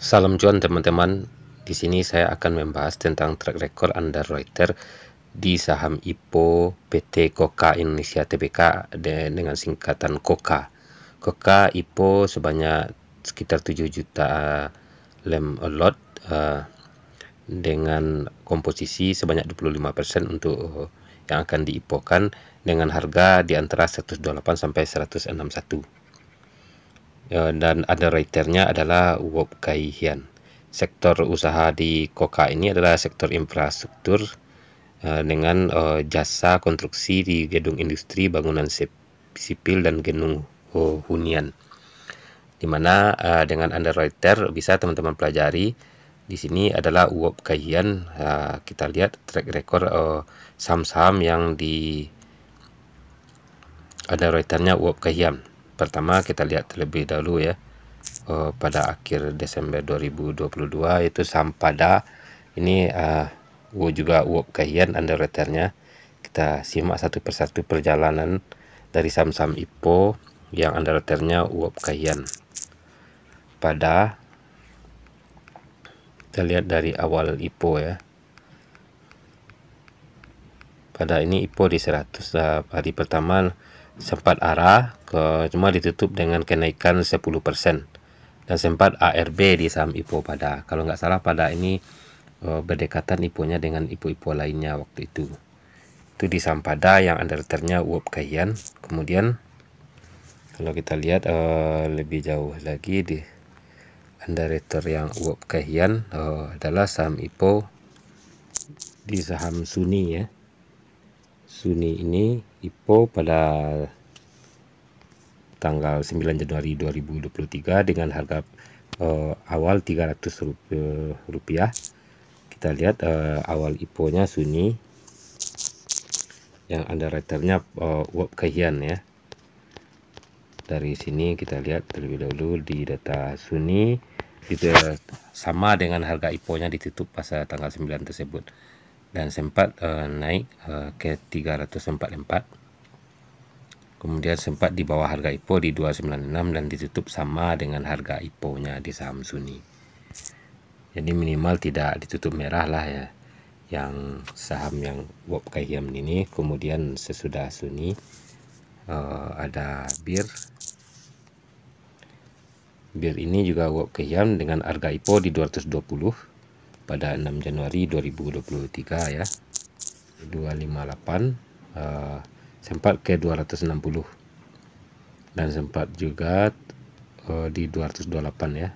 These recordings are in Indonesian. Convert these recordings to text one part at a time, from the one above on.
Salam cuan teman-teman. Di sini saya akan membahas tentang track record underwriter di saham IPO PT Koka Indonesia Tbk dengan singkatan Koka. Koka IPO sebanyak sekitar 7 juta lem lot dengan komposisi sebanyak 25% untuk yang akan diipokan dengan harga di antara 128 sampai 161. Dan underwriternya adalah Wop Kai Hian. Sektor usaha di Koka ini adalah sektor infrastruktur dengan jasa konstruksi di gedung industri, bangunan sipil dan gedung hunian. Dimana dengan underwriter bisa teman-teman pelajari di sini adalah Wop Kai Hian. Kita lihat track record saham-saham yang di underwriternya Wop Kai Hian. Pertama kita lihat terlebih dahulu ya, pada akhir Desember 2022 itu saham pada ini juga Wop Kai Hian underwriternya. Kita simak satu persatu perjalanan dari saham-saham IPO yang underwriternya Wop Kai Hian. Pada kita lihat dari awal IPO ya. Pada ini IPO di 100 hari pertama sempat arah cuma ditutup dengan kenaikan 10% dan sempat ARB di saham IPO pada. Kalau nggak salah pada ini berdekatan IPO-nya dengan IPO-IPO lainnya waktu itu. Itu di saham pada yang underwriternya Wop Kai Hian. Kemudian kalau kita lihat lebih jauh lagi di underwriter yang Wop Kai Hian adalah saham IPO di saham Suni ya. Suni ini IPO pada tanggal 9 Januari 2023 dengan harga awal 300 rupiah. Kita lihat awal IPO-nya Suni yang underwriternya Wop Kai Hian ya. Dari sini kita lihat terlebih dahulu di data Suni itu sama dengan harga IPO-nya ditutup pada tanggal 9 tersebut dan sempat naik ke 344. Kemudian sempat di bawah harga IPO di 296 dan ditutup sama dengan harga IPO-nya di saham Suni. Jadi minimal tidak ditutup merah lah ya yang saham yang Wop Kai Hian ini. Kemudian sesudah Suni ada Bir. Bir ini juga Wop Kai Hian dengan harga IPO di 220 pada 6 Januari 2023 ya. 258 sempat ke 260 dan sempat juga di 228 ya.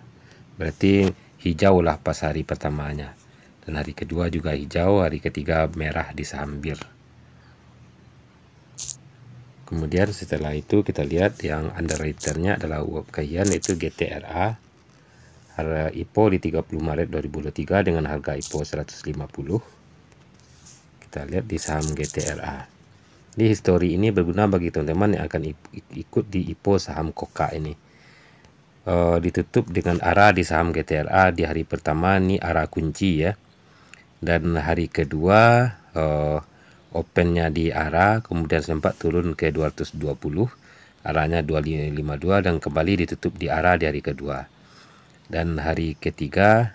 Berarti hijau lah pas hari pertamanya dan hari kedua juga hijau, hari ketiga merah di saham Bir. Kemudian setelah itu kita lihat yang underwriternya adalah Wop Kai Hian yaitu GTRA. Harga IPO di 30 Maret 2023 dengan harga IPO 150. Kita lihat di saham GTRA. Di histori ini berguna bagi teman-teman yang akan ikut di IPO saham Koka ini. Ditutup dengan arah di saham GTRA di hari pertama ini arah kunci ya. Dan hari kedua opennya di arah, kemudian sempat turun ke 220, arahnya 252 dan kembali ditutup di arah di hari kedua. Dan hari ketiga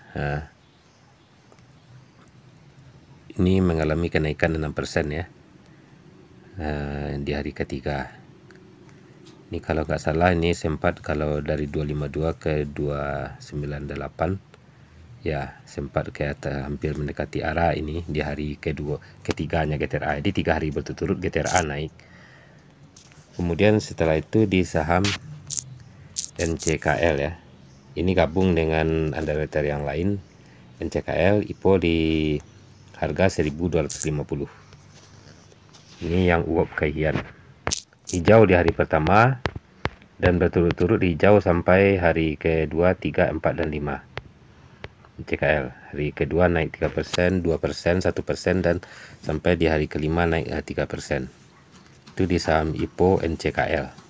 ini mengalami kenaikan 6% ya di hari ketiga. Ini kalau nggak salah ini sempat kalau dari 252 ke 298 ya, sempat ke atas, hampir mendekati arah ini di hari ketiganya GTRA. Jadi 3 hari berturut-turut GTRA naik. Kemudian setelah itu di saham NCKL ya. Ini gabung dengan underwriter yang lain. NCKL IPO di harga 1250. Ini yang Wop Kai Hian. Hijau di hari pertama dan berturut-turut hijau sampai hari kedua, 3, 4 dan 5. NCKL hari kedua naik 3%, 2%, 1% dan sampai di hari kelima naik 3%. Itu di saham IPO NCKL.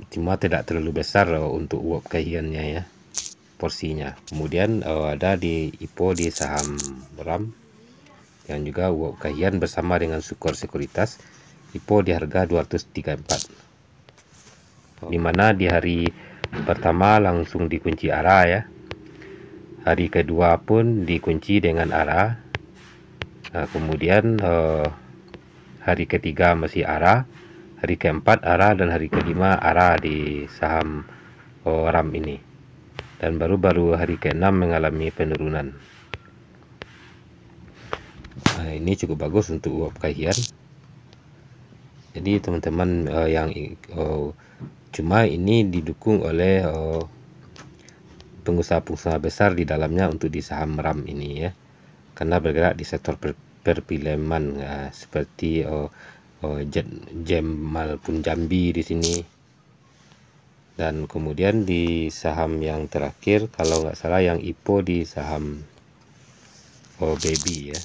Cuma tidak terlalu besar untuk Wop Kai Hian-nya ya porsinya. Kemudian ada di IPO di saham RAM yang juga Wop Kai Hian bersama dengan Sukor Sekuritas. IPO di harga 234, dimana di hari pertama langsung dikunci arah ya. hari kedua pun dikunci dengan ARA. Kemudian hari ketiga masih ARA, hari keempat ARA, dan hari kelima ARA di saham RAM ini. Dan baru hari ke-6 mengalami penurunan. Ini cukup bagus untuk uap kajian. Jadi teman-teman yang cuma ini didukung oleh pengusaha-pengusaha besar di dalamnya untuk di saham RAM ini ya, karena bergerak di sektor perfilman seperti Jamal Punjabi di sini. Dan kemudian di saham yang terakhir kalau nggak salah yang IPO di saham Baby ya.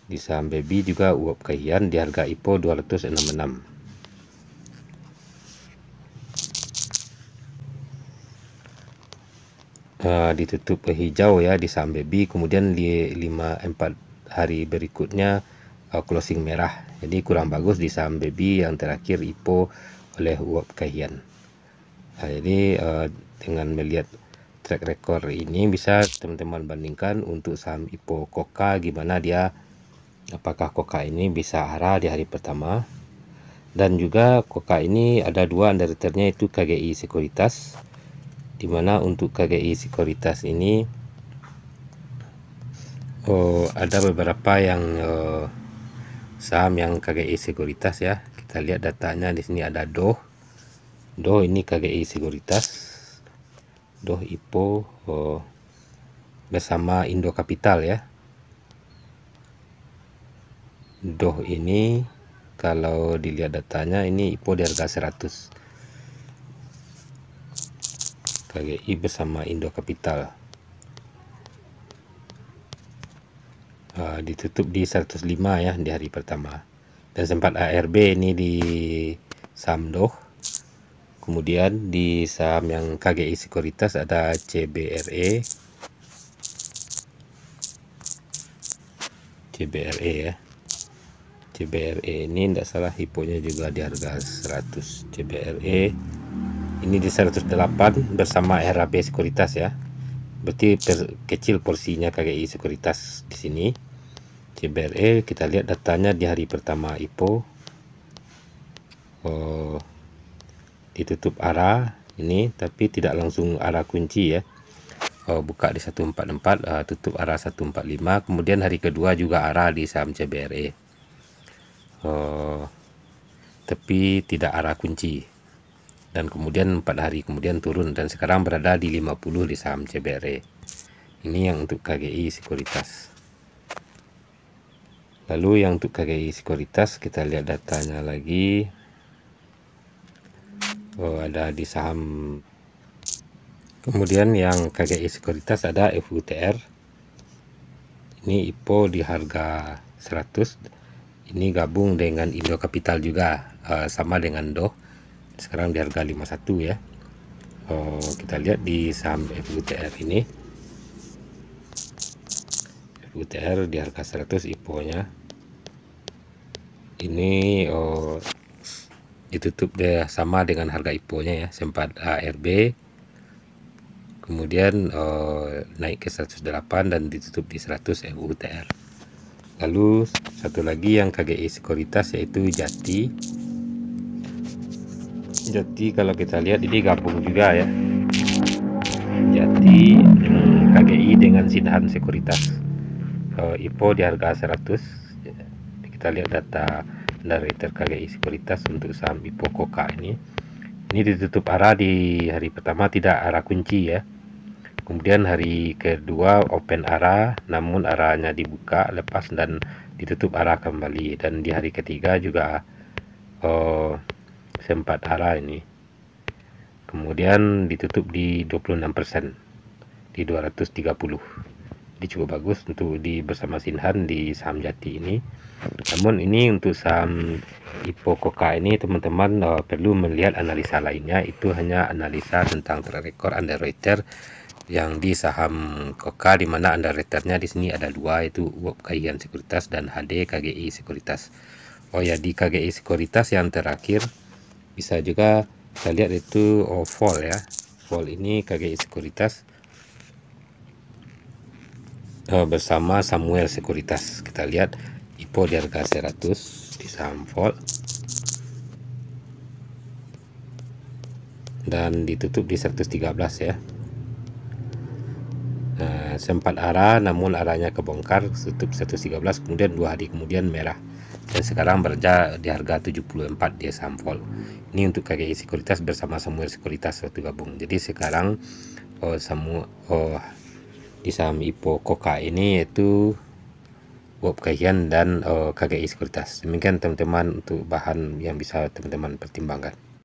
Di saham Baby juga uap kajian di harga IPO 266. Ditutup hijau ya di saham Baby, kemudian di 4 hari berikutnya closing merah. Jadi kurang bagus di saham Baby yang terakhir IPO oleh uap kajian. Jadi dengan melihat track record ini bisa teman-teman bandingkan untuk saham IPO Koka gimana dia, apakah Koka ini bisa ARA di hari pertama. Dan juga Koka ini ada dua underwriternya, itu KGI Sekuritas, dimana untuk KGI Sekuritas ini ada beberapa yang saham yang KGI Sekuritas ya. Kita lihat datanya di sini ada DOH ini KGI Sekuritas, DOH IPO bersama Indo Capital ya. DOH ini kalau dilihat datanya ini IPO di harga 100, KGI bersama Indo Capital. Ditutup di 105 ya di hari pertama, dan sempat ARB ini di saham DOH. Kemudian di saham yang KGI Sekuritas ada CBRE ya. CBRE ini tidak salah IPO-nya juga di harga 100. CBRE ini di 108 bersama RAB Sekuritas ya. Berarti kecil porsinya KGI Sekuritas di sini. CBRE kita lihat datanya di hari pertama IPO. Ditutup ARA ini, tapi tidak langsung ARA kunci ya. Buka di 144, tutup ARA 145. Kemudian hari kedua juga ARA di saham CBRE, tapi tidak ARA kunci. Dan kemudian 4 hari kemudian turun dan sekarang berada di 50 di saham CBRE. Ini yang untuk KGI Sekuritas. Lalu yang untuk KGI Sekuritas kita lihat datanya lagi. Ada di saham, kemudian yang KGI Sekuritas ada FUTR, ini IPO di harga 100. Ini gabung dengan Indo Capital juga, sama dengan DOH, sekarang di harga 51 ya. Kita lihat di saham FUTR ini, FUTR di harga 100 IPO-nya ini ditutup deh sama dengan harga IPO-nya ya, sempat ARB, kemudian naik ke 108 dan ditutup di 100 FUTR. Lalu satu lagi yang KGI Sekuritas yaitu Jati. Kalau kita lihat ini gabung juga ya, Jati KGI dengan Sidhan Sekuritas, IPO di harga 100. Kita lihat data dari KGI Sekuritas untuk saham IPO Koka ini ditutup ARA di hari pertama, tidak ARA kunci ya. Kemudian hari kedua open ARA, namun ARA-nya dibuka lepas dan ditutup ARA kembali. Dan di hari ketiga juga sempat ARA ini, kemudian ditutup di 26% di 230. Ini cukup bagus untuk di bersama Sidhan di saham Jati ini. Namun ini untuk saham IPO Koka ini teman-teman perlu melihat analisa lainnya. Itu hanya analisa tentang track record underwriter yang di saham Koka, di mana underwriternya di sini ada dua, itu uap kajian Sekuritas dan HD KGI Sekuritas. Di KGI Sekuritas yang terakhir bisa juga kita lihat itu fall ya. Fall ini KGI Sekuritas bersama Samuel Sekuritas. Kita lihat IPO di harga 100 di saham Volt dan ditutup di 113 ya. Sempat arah namun arahnya kebongkar, tutup 113, kemudian 2 hari kemudian merah dan sekarang berada di harga 74 di saham Volt. Ini untuk KGI Sekuritas bersama Samuel Sekuritas waktu gabung. Jadi sekarang di saham IPO KOKA ini yaitu Bob Kahian dan KGI Sekuritas. Demikian teman-teman untuk bahan yang bisa teman-teman pertimbangkan.